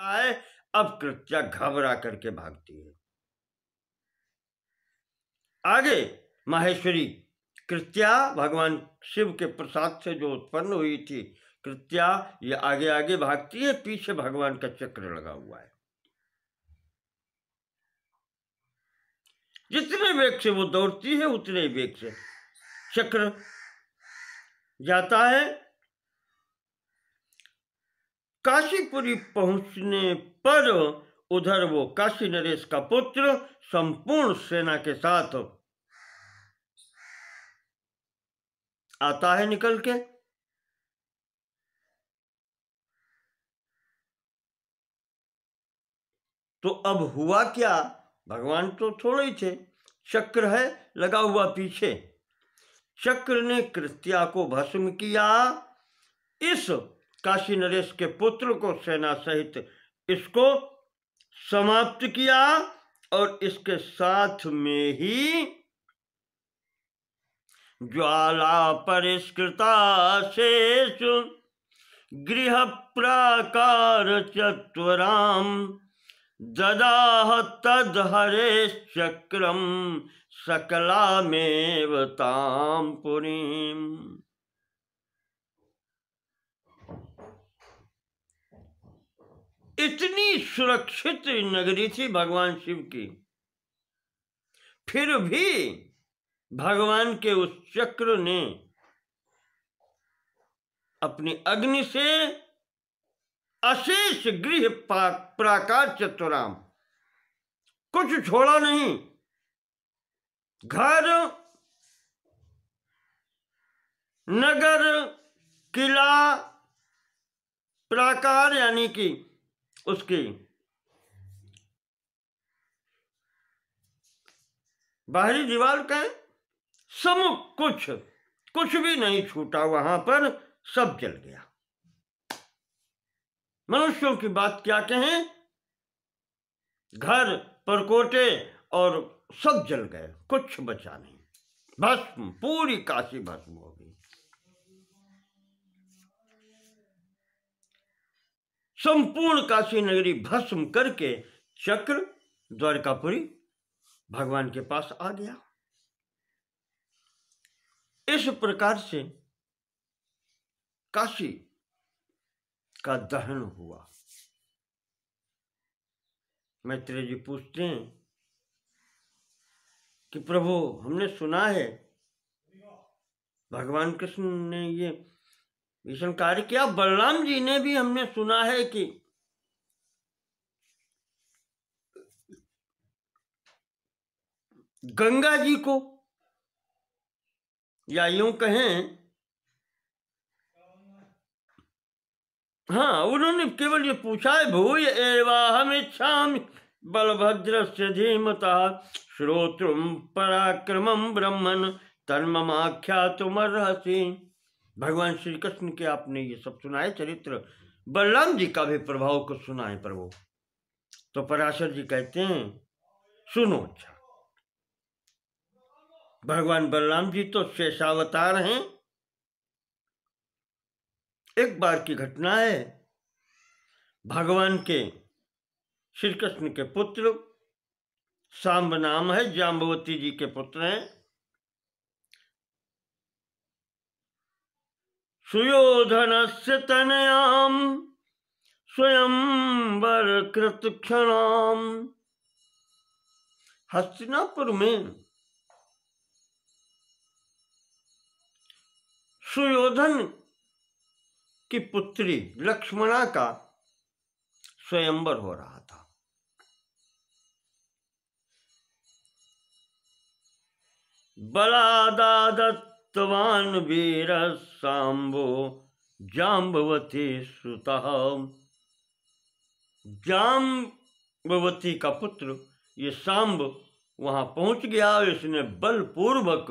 है। अब कृत्या घबरा करके भागती है। आगे माहेश्वरी कृत्या भगवान शिव के प्रसाद से जो उत्पन्न हुई थी कृत्या, ये आगे आगे भागती है, पीछे भगवान का चक्र लगा हुआ है। जितने वेग से वो दौड़ती है उतने वेग से चक्र जाता है। काशीपुरी पहुंचने पर उधर वो काशी नरेश का पुत्र संपूर्ण सेना के साथ आता है निकल के। तो अब हुआ क्या, भगवान तो थोड़े ही थे, चक्र है लगा हुआ पीछे। चक्र ने कृत्या को भस्म किया, इस काशी नरेश के पुत्र को सेना सहित इसको समाप्त किया, और इसके साथ में ही ज्वाला परिष्कृता शेष गृह प्राकार चत्वराम ददाह तद हरेश चक्रम सकलामेव ताम पुरीम। इतनी सुरक्षित नगरी थी भगवान शिव की, फिर भी भगवान के उस चक्र ने अपनी अग्नि से अशेष गृह प्राकार चतुराम, कुछ छोड़ा नहीं। घर, नगर, किला, प्राकार यानी कि उसकी बाहरी दीवार का सब कुछ भी नहीं छूटा, वहां पर सब जल गया। मनुष्यों की बात क्या कहें, घर परकोटे और सब जल गए, कुछ बचा नहीं, भस्म, पूरी काशी भस्म हो गई। संपूर्ण काशी नगरी भस्म करके चक्र द्वारकापुरी भगवान के पास आ गया। इस प्रकार से काशी का दहन हुआ। मैत्रेय जी पूछते हैं कि प्रभु, हमने सुना है भगवान कृष्ण ने ये भीषण कार्य किया, बलराम जी ने भी हमने सुना है कि गंगा जी को, या यूं कहें, हाँ, उन्होंने केवल ये पूछा है, भूय एवाहम इच्छामि बलभद्रस्य धीमता श्रोतुम पराक्रमम ब्रह्मन तन्ममाख्यातुमर्हसि। भगवान श्री कृष्ण के आपने ये सब सुना है चरित्र, बलराम जी का भी प्रभाव को सुना है प्रभु। तो पराशर जी कहते हैं सुनो। अच्छा, भगवान बलराम जी तो शेषावतार हैं। एक बार की घटना है, भगवान के श्री कृष्ण के पुत्र, सांब नाम है, जाम्बवती जी के पुत्र हैं, सुयोधनस्य तनयाम स्वयंवर कृत क्षणाम। हस्तिनापुर में सुयोधन की पुत्री लक्ष्मणा का स्वयंवर हो रहा था। बलादादत्तवान वीर सांबो जाम्बवती सुतः। जाम्बवती का पुत्र ये सांब वहां पहुंच गया और इसने बलपूर्वक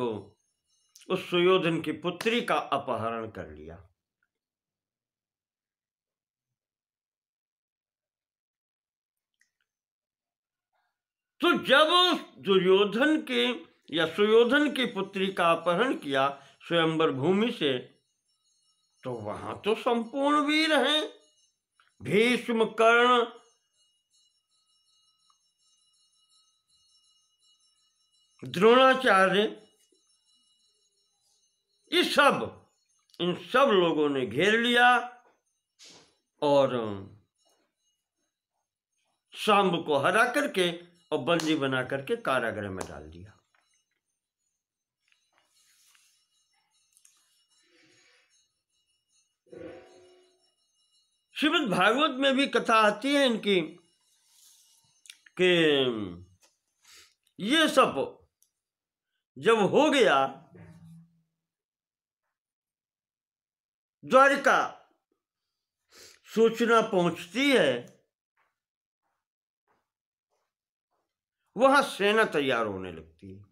उस सुयोधन की पुत्री का अपहरण कर लिया। तो जब दुर्योधन के या सुयोधन की पुत्री का अपहरण किया स्वयंवर भूमि से, तो वहां तो संपूर्ण वीर हैं, भीष्म, कर्ण, द्रोणाचार्य, इन सब लोगों ने घेर लिया और शांब को हरा करके और बंदी बना करके कारागृह में डाल दिया। श्रीमद् भागवत में भी कथा आती है इनकी कि ये सब जब हो गया, द्वारिका सूचना पहुंचती है, वहां सेना तैयार होने लगती है।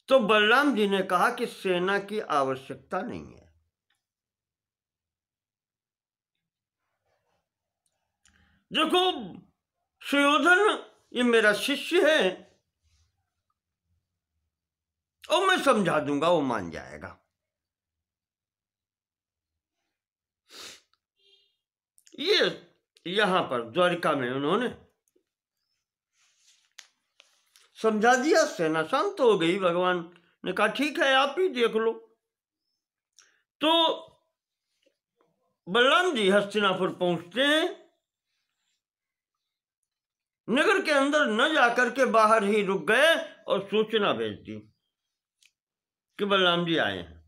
तो बलराम जी ने कहा कि सेना की आवश्यकता नहीं है, देखो सुयोधन ये मेरा शिष्य है और मैं समझा दूंगा, वो मान जाएगा। ये यहां पर द्वारिका में उन्होंने समझा दिया, सेना शांत हो गई। भगवान ने कहा ठीक है आप ही देख लो। तो बलराम जी हस्तिनापुर पहुंचते हैं, नगर के अंदर न जाकर के बाहर ही रुक गए और सूचना भेज दी कि बलराम जी आए हैं।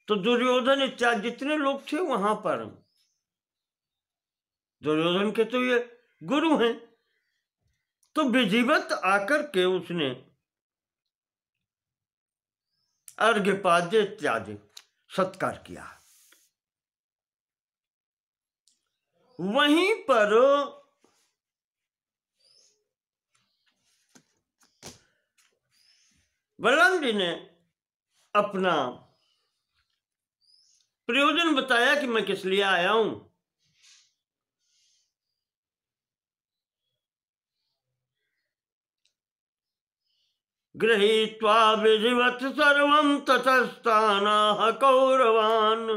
तो दुर्योधन इत्यादि जितने लोग थे वहां पर, दुर्योधन के तो ये गुरु हैं, तो विधिवत आकर के उसने अर्घ्यपाद्य इत्यादि सत्कार किया। वहीं पर बलराम जी ने अपना प्रयोजन बताया कि मैं किस लिए आया हूं। गृहीत्वा विधिवत सर्वं ततस्तानाः कौरवान्।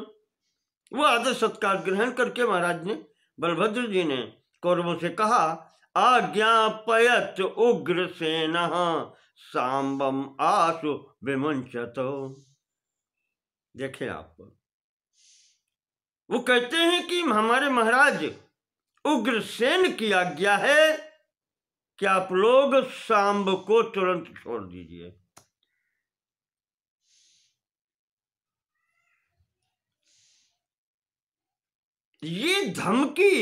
वो आदर सत्कार ग्रहण करके महाराज ने, बलभद्र जी ने कौरवों से कहा, आज्ञापयत उग्रसेनः सांबम आशु विमुंचतो। देखें आप, वो कहते हैं कि हमारे महाराज उग्रसेन की आज्ञा है कि आप लोग सांब को तुरंत छोड़ दीजिए। ये धमकी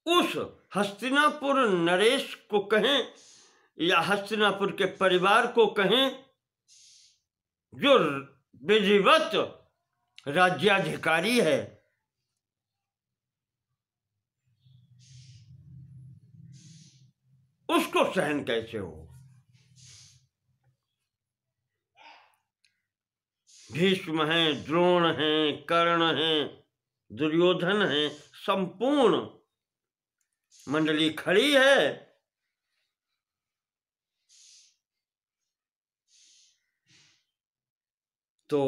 उस हस्तिनापुर नरेश को कहें या हस्तिनापुर के परिवार को कहें, जो विधिवत राज्याधिकारी है, उसको सहन कैसे हो। भीष्म हैं, द्रोण हैं, कर्ण हैं, दुर्योधन हैं, संपूर्ण मंडली खड़ी है। तो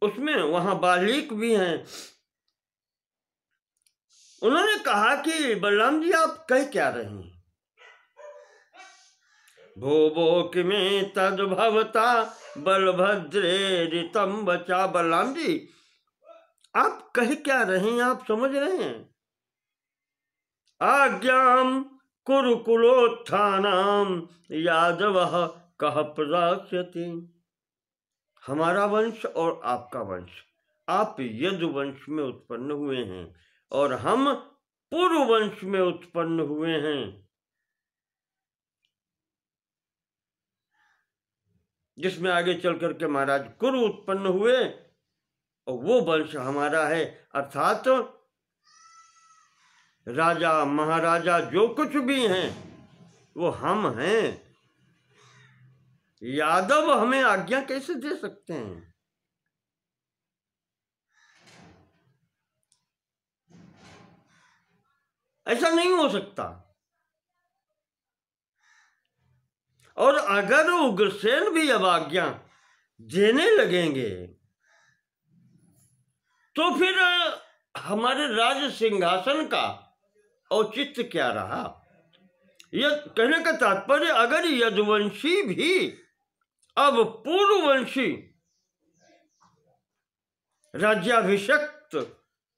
उसमें वहां बालिक भी हैं। उन्होंने कहा कि बलराम जी आप कह क्या रहे हैं। भो किमें तद्भवता बलभद्रे ऋतम बचा। बलराम जी आप कह क्या रहे हैं, आप समझ रहे हैं। आज्ञाम कुरुकुलोत्थानाम यादवः कः प्रदास्यति। हमारा वंश और आपका वंश, आप यदुवंश में उत्पन्न हुए हैं और हम पुरुवंश में उत्पन्न हुए हैं, जिसमें आगे चल करके महाराज कुरु उत्पन्न हुए और वो वंश हमारा है। अर्थात राजा महाराजा जो कुछ भी हैं वो हम हैं। यादव हमें आज्ञा कैसे दे सकते हैं। ऐसा नहीं हो सकता। और अगर उग्रसेन भी अब आज्ञा देने लगेंगे तो फिर हमारे राज सिंहासन का औचित्य क्या रहा। कहने का तात्पर्य, अगर यदुवंशी भी अब पूर्ववंशी राज्याभिषक्त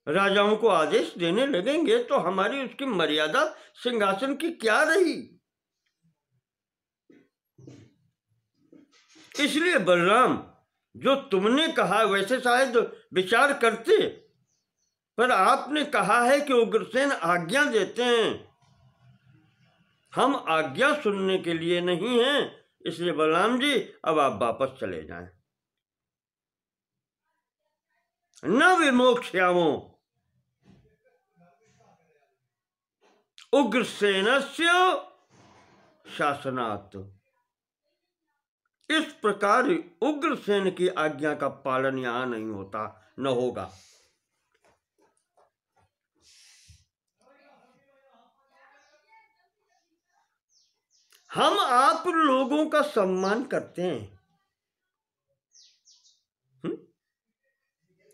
राजाओं को आदेश देने लगेंगे तो हमारी उसकी मर्यादा सिंहासन की क्या रही। इसलिए बलराम, जो तुमने कहा वैसे शायद विचार करते, पर आपने कहा है कि उग्रसेन आज्ञा देते हैं, हम आज्ञा सुनने के लिए नहीं हैं। इसलिए बलराम जी, अब आप वापस चले जाएं। न विमोक्ष्यामो उग्रसेनस्य शासनात्। इस प्रकार उग्रसेन की आज्ञा का पालन यहां नहीं होता, न होगा। हम आप लोगों का सम्मान करते हैं,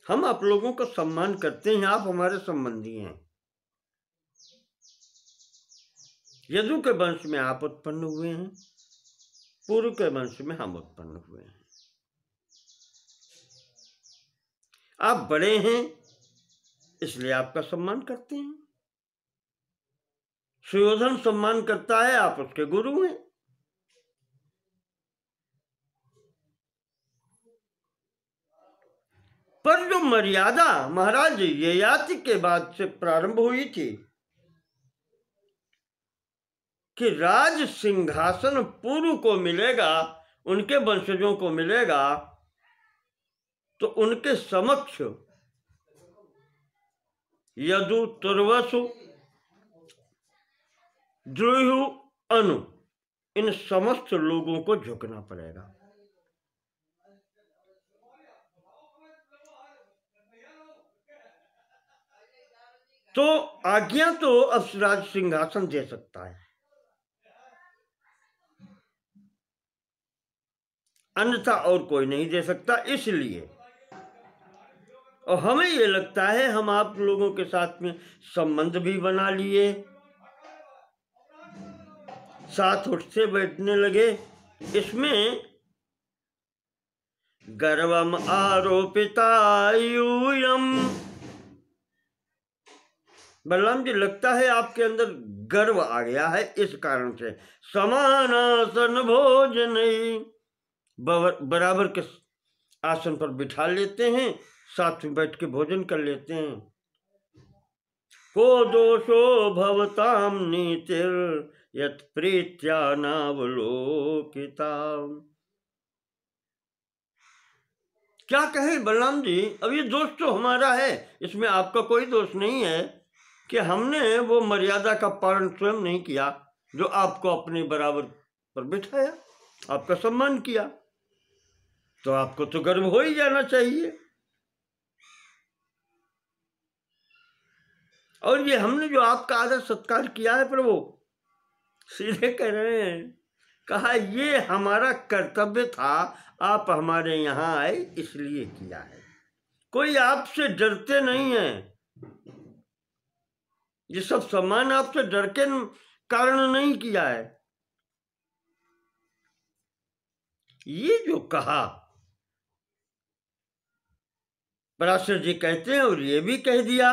हम आप लोगों का सम्मान करते हैं, आप हमारे संबंधी हैं। यदु के वंश में आप उत्पन्न हुए हैं, पूर्व के वंश में हम उत्पन्न हुए हैं। आप बड़े हैं इसलिए आपका सम्मान करते हैं। सुयोधन सम्मान करता है, आप उसके गुरु हैं। पर जो मर्यादा महाराज ययाति के बाद से प्रारंभ हुई थी कि राज सिंहासन पूर्व को मिलेगा, उनके वंशजों को मिलेगा, तो उनके समक्ष यदु, तुर्वसु, द्रुहु, अनु, इन समस्त लोगों को झुकना पड़ेगा। तो आज्ञा तो अप्सराज सिंहासन दे सकता है, अन्यथा और कोई नहीं दे सकता। इसलिए और हमें ये लगता है हम आप लोगों के साथ में संबंध भी बना लिए, साथ उठते बैठने लगे। इसमें गर्वम आरोपितायूयम, बलराम जी लगता है आपके अंदर गर्व आ गया है, इस कारण से समानासन भोजन, बराबर के आसन पर बिठा लेते हैं, साथ में बैठ के भोजन कर लेते हैं। को दोषो भवताम नीतिर यत् प्रीत्या नावलोकिता। क्या कहें बलराम जी, अब ये दोष तो हमारा है, इसमें आपका कोई दोष नहीं है कि हमने वो मर्यादा का पालन स्वयं नहीं किया जो आपको अपने बराबर पर बिठाया, आपका सम्मान किया, तो आपको तो गर्व हो ही जाना चाहिए। और ये हमने जो आपका आदर सत्कार किया है प्रभु, सीधे कह रहे हैं, कहा ये हमारा कर्तव्य था, आप हमारे यहाँ आए इसलिए किया है, कोई आपसे डरते नहीं है। ये सब सम्मान आपसे डर के कारण नहीं किया है। ये जो कहा पराशर जी कहते हैं, और ये भी कह दिया,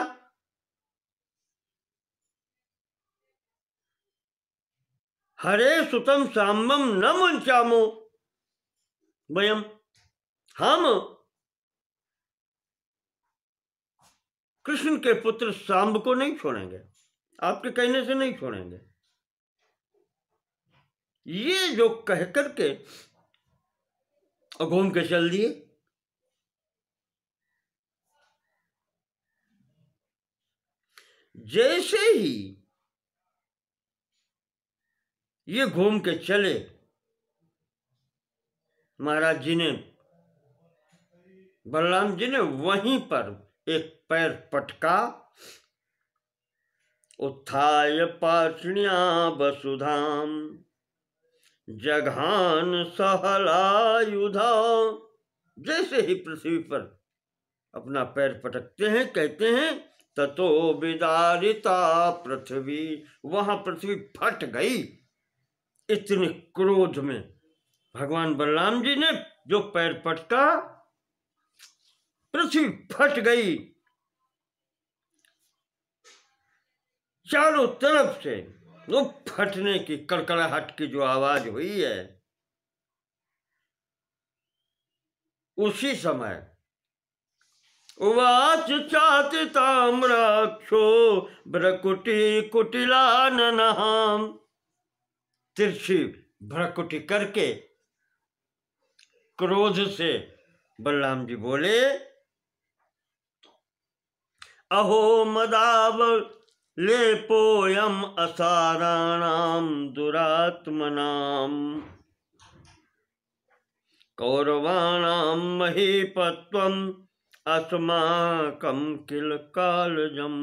हरे सुतम सांबम न मुंचामो वयम, हम कृष्ण के पुत्र सांब को नहीं छोड़ेंगे, आपके कहने से नहीं छोड़ेंगे। ये जो कह करके घूम के चल दिए। जैसे ही ये घूम के चले, महाराज जी ने, बलराम जी ने वहीं पर एक पैर पटका, उत्थाय पार्ष्ण्या वसुधाम जघान सहलायुधा। जैसे ही पृथ्वी पर अपना पैर पटकते हैं, कहते हैं ततो विदारिता पृथ्वी, वहां पृथ्वी फट गई। इतने क्रोध में भगवान बलराम जी ने जो पैर पटका, पृथ्वी फट गई। चारों तरफ से वो फटने की, कड़कड़ाहट की जो आवाज हुई है, उसी समय उवाच चातिताम्राक्षो भ्रकुटी कुटिलाननहाम, तिरछी भ्रकुटी करके क्रोध से बलराम जी बोले, अहो मदाव लेपोयम असाराणाम दुरात्मनाम, कौरवाणाम महीपत्वम अस्माकं किल कालजम।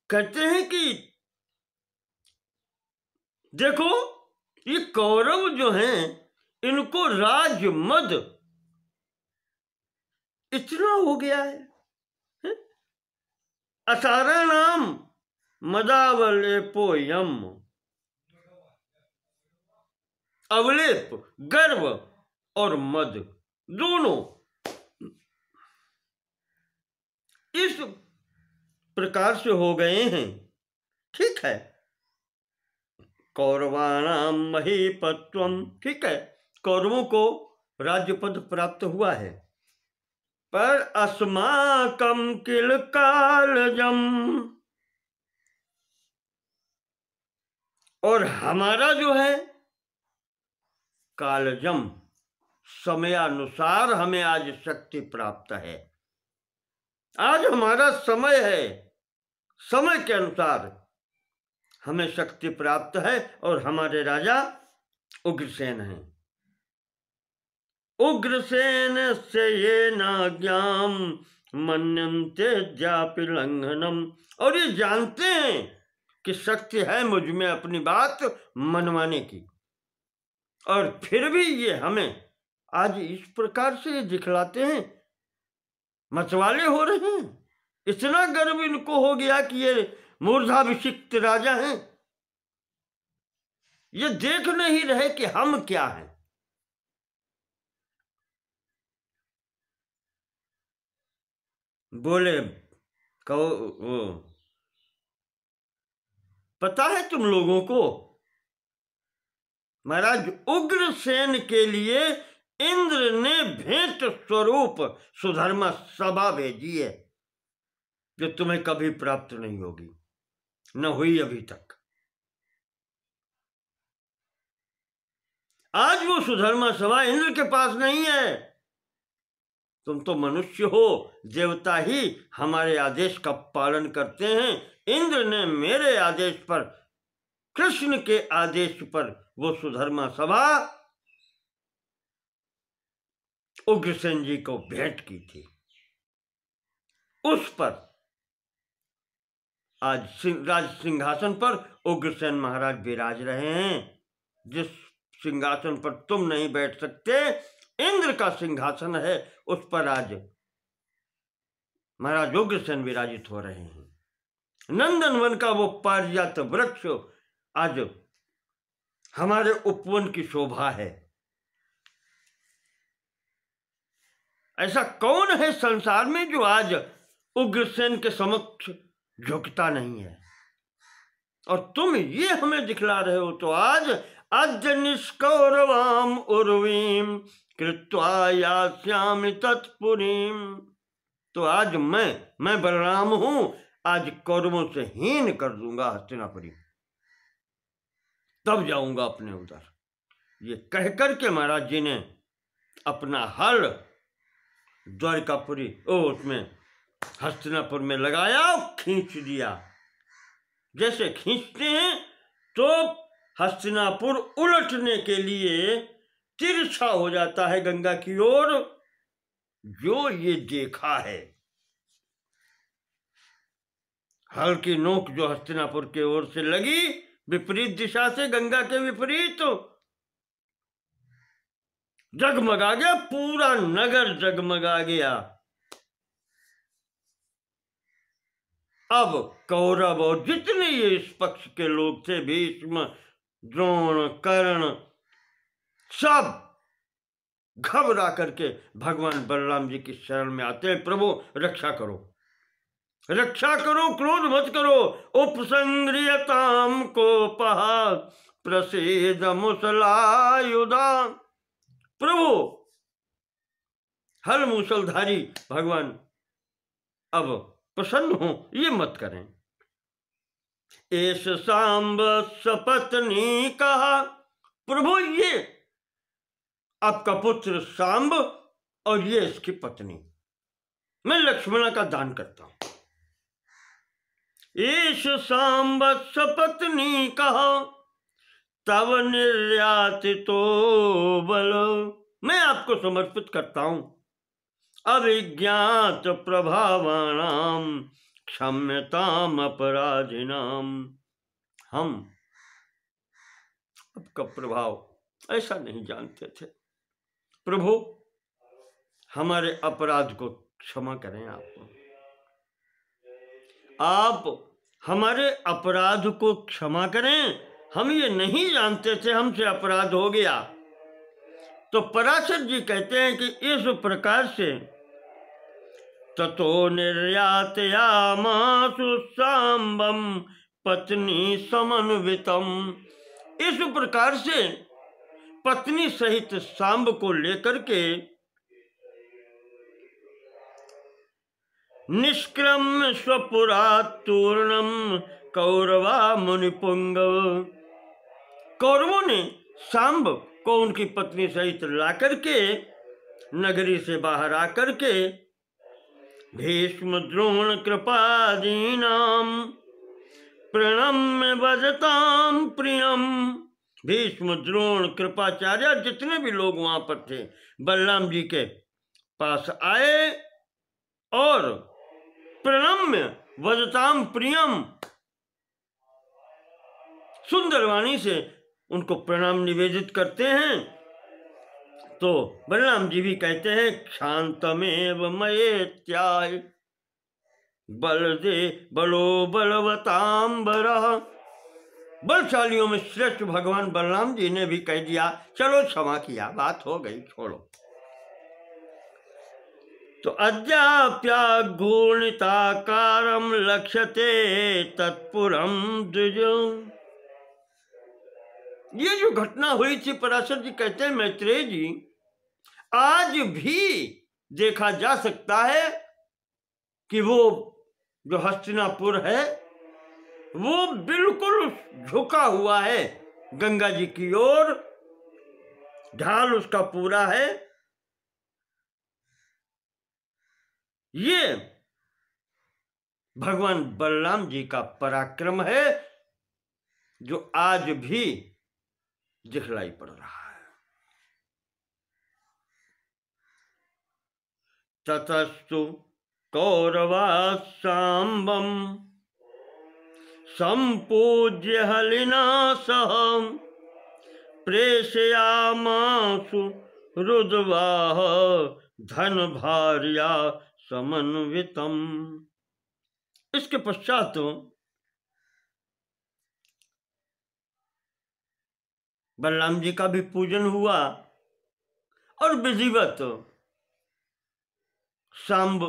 कहते हैं कि देखो, ये कौरव जो हैं, इनको राजमद इतना हो गया है। असाराणाम मदावलेपोयम, अवलेप गर्व और मद दोनों इस प्रकार से हो गए हैं। ठीक है, कौरवाणाम महीपत्वम, ठीक है, कौरवों को राज्य पद प्राप्त हुआ है, पर अस्माकम किल कालजम, और हमारा जो है कालजम, समयानुसार हमें आज शक्ति प्राप्त है। आज हमारा समय है, समय के अनुसार हमें शक्ति प्राप्त है, और हमारे राजा उग्रसेन हैं। उग्रसेन से ये नाज्ञाम मन्यन्ते ज्यापि लंघनम, और ये जानते हैं कि शक्ति है मुझ में अपनी बात मनवाने की, और फिर भी ये हमें आज इस प्रकार से ये दिखलाते हैं, मतवाले हो रहे हैं। इतना गर्व इनको हो गया कि ये मूर्धाभिषिक्त राजा हैं, ये देख नहीं रहे कि हम क्या हैं। बोले, कहो पता है तुम लोगों को, महाराज उग्रसेन के लिए इंद्र ने भेंट स्वरूप सुधर्मा सभा भेजी है, जो तुम्हें कभी प्राप्त नहीं होगी, न हुई अभी तक। आज वो सुधर्मा सभा इंद्र के पास नहीं है। तुम तो मनुष्य हो, देवता ही हमारे आदेश का पालन करते हैं। इंद्र ने मेरे आदेश पर, कृष्ण के आदेश पर वो सुधर्मा सभा उग्रसेन जी को भेंट की थी। उस पर आज राज सिंहासन पर उग्रसेन महाराज विराज रहे हैं। जिस सिंहासन पर तुम नहीं बैठ सकते, इंद्र का सिंहासन है, उस पर आज महाराज उग्रसेन विराजित हो रहे हैं। नंदनवन का वो पारिजात वृक्ष आज हमारे उपवन की शोभा है। ऐसा कौन है संसार में जो आज उग्रसेन के समक्ष झुकता नहीं है, और तुम ये हमें दिखला रहे हो। तो आज अद्य निष्कौरवाम उर्वीम कृत्वा यास्यामि तत्पुरीम, तो आज मैं बलराम हूं, आज कौरवों से हीन कर दूंगा हस्तिनापुरी, तब जाऊंगा अपने उधर। ये कहकर के महाराज जी ने अपना हल द्वारिकापुरी उसमें हस्तिनापुर में लगाया और खींच दिया। जैसे खींचते हैं तो हस्तिनापुर उलटने के लिए तिरछा हो जाता है गंगा की ओर। जो ये देखा है, हल की नोक जो हस्तिनापुर के ओर से लगी, विपरीत दिशा से, गंगा के विपरीत, जगमगा गया, पूरा नगर जगमगा गया। अब कौरव और जितने ये इस पक्ष के लोग थे, भीष्म, द्रोण, कर्ण, सब घबरा करके भगवान बलराम जी की शरण में आते हैं। प्रभु रक्षा करो, रक्षा करो, क्रोध मत करो। उपसंग्रियताम कोपहा प्रसीद मुसलायुधा। प्रभु हर मूसलधारी भगवान अब प्रसन्न हो, ये मत करें। एस सांब सपत्नी कहा, प्रभु ये आपका पुत्र सांब और ये इसकी पत्नी, मैं लक्ष्मणा का दान करता हूं। एस सांब सपत्नी कहा तव निर्यातितो बल, मैं आपको समर्पित करता हूं। अविज्ञात प्रभावाणाम क्षम्यताम अपराधिनाम। हम आपका प्रभाव ऐसा नहीं जानते थे। प्रभु हमारे अपराध को क्षमा करें। आप हमारे अपराध को क्षमा करें। हम ये नहीं जानते थे, हमसे अपराध हो गया। तो पराशर जी कहते हैं कि इस प्रकार से ततो निर्यातयामासु सांबम पत्नी समन्वितम, इस प्रकार से पत्नी सहित सांब को लेकर के निष्क्रम्य स्वपुरातूर्णम कौरवा मुनिपुंगव, कौरवों ने सांब को उनकी पत्नी सहित लाकर के नगरी से बाहर आकर के भीष्म द्रोण कृपादीनाम प्रणम्य भजताम प्रियम। भीष्म द्रोण कृपाचार्य जितने भी लोग वहां पर थे बलराम जी के पास आए और प्रणम्य भजताम प्रियम, सुंदर वाणी से उनको प्रणाम निवेदित करते हैं। तो बलराम जी भी कहते हैं शांतमेव मयेत्याय बल दे बलो बलवतांबरः। बलशालियों में श्रेष्ठ भगवान बलराम जी ने भी कह दिया चलो क्षमा किया, बात हो गई, छोड़ो। तो अद्याप्याघूर्णिताकारं लक्ष्यते तत्पुरं द्विज। ये जो घटना हुई थी, पराशर जी कहते हैं मैत्रेय जी, आज भी देखा जा सकता है कि वो जो हस्तिनापुर है वो बिल्कुल झुका हुआ है गंगा जी की ओर, ढाल उसका पूरा है। ये भगवान बलराम जी का पराक्रम है जो आज भी दिखलाई पड़ रहा है। ततस्तु कौरवा सांबम संपूज्य हलिना सह प्रेषयामासु रुद्वाह धन भार्या समन्वितम। इसके पश्चात बलराम जी का भी पूजन हुआ और विधिवत सांब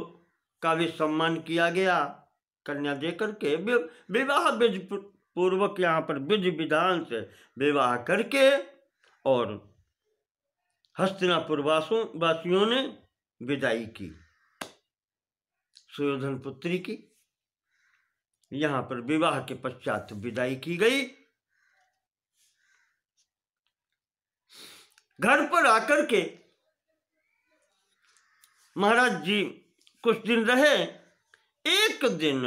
का भी सम्मान किया गया, कन्या देकर के विवाह विधि पूर्वक यहाँ पर विधि विधान से विवाह करके, और हस्तिनापुर वासियों ने विदाई की सुयोधन पुत्री की। यहाँ पर विवाह के पश्चात विदाई की गई। घर पर आकर के महाराज जी कुछ दिन रहे। एक दिन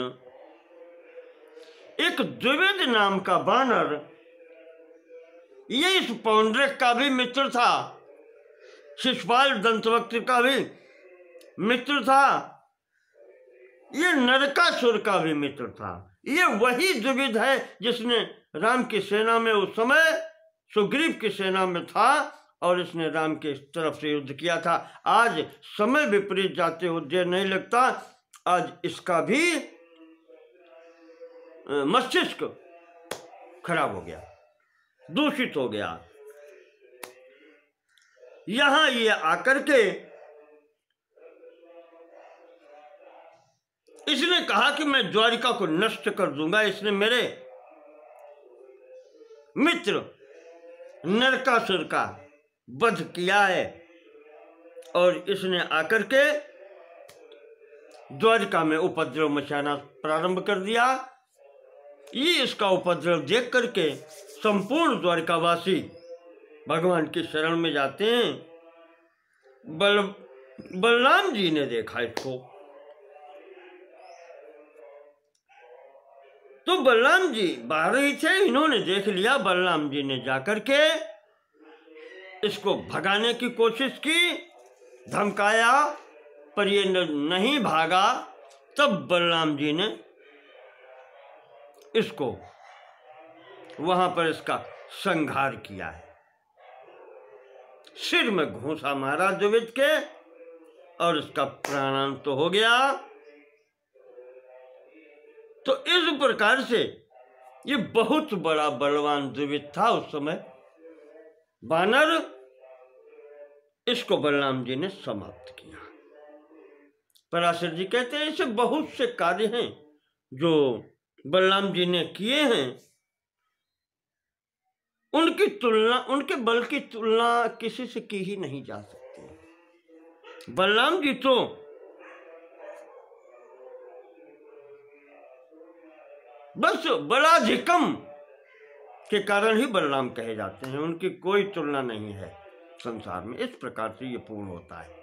एक द्विवेद नाम का बानर, ये इस पौंड्रक का भी मित्र था, शिशुपाल दंतवक्त्र का भी मित्र था, ये नरकासुर का भी मित्र था। ये वही द्विविद है जिसने राम की सेना में उस समय सुग्रीव की सेना में था और इसने राम के तरफ से युद्ध किया था। आज समय विपरीत जाते हो देर नहीं लगता, आज इसका भी मस्तिष्क खराब हो गया, दूषित हो गया। यहां ये आकर के इसने कहा कि मैं द्वारिका को नष्ट कर दूंगा। इसने मेरे मित्र नरकासुर का वध किया है और इसने आकर के द्वारिका में उपद्रव मचाना प्रारंभ कर दिया। ये इसका उपद्रव देख करके संपूर्ण द्वारिकावासी भगवान की शरण में जाते हैं। बलराम जी ने देखा इसको, तो बलराम जी बाहर ही थे, इन्होंने देख लिया। बलराम जी ने जाकर के इसको भगाने की कोशिश की, धमकाया, पर ये नहीं भागा। तब बलराम जी ने इसको वहां पर इसका संहार किया है, सिर में घूंसा मारा द्विविद के और इसका प्राणांत हो गया। तो इस प्रकार से ये बहुत बड़ा बलवान द्विविद था उस समय वानर, इसको बलराम जी ने समाप्त किया। पराशर जी कहते हैं ऐसे बहुत से कार्य हैं जो बलराम जी ने किए हैं, उनकी तुलना, उनके बल की तुलना किसी से की ही नहीं जा सकती। बलराम जी तो बस बलाधिकम के कारण ही बलराम कहे जाते हैं, उनकी कोई तुलना नहीं है संसार में। इस प्रकार से ये पूर्ण होता है।